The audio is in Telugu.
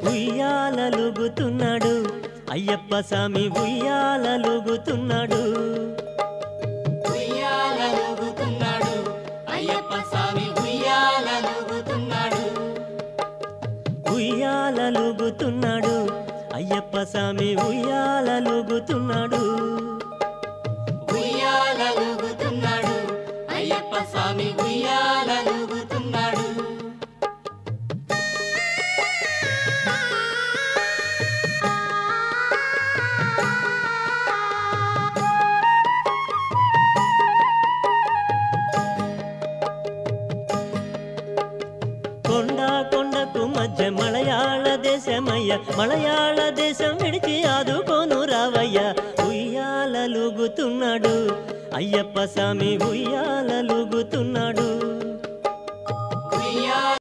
ఉయ్యాలలుగుతున్నాడు అయ్యప్ప స్వామి ఉయ్యాలలుగుతున్నాడు ఉయ్యాలలుగుతున్నాడు అయ్యప్ప స్వామి ఉయ్యాలలుగుతున్నాడు ఉయ్యాలలుగుతున్నాడు అయ్యప్ప స్వామి ఉయ్యాలలుగుతున్నాడు ఉయ్యాలలుగుతున్నాడు అయ్యప్ప స్వామి ఉయ్యాలలుగుతున్నాడు కొండకు మధ్య మలయాళ దేశమయ్య మలయాళ దేశం విడిచి ఆదుకోను రావయ్య ఉయ్యాలలుగుతున్నాడు అయ్యప్ప స్వామి ఉయ్యాలలుగుతున్నాడు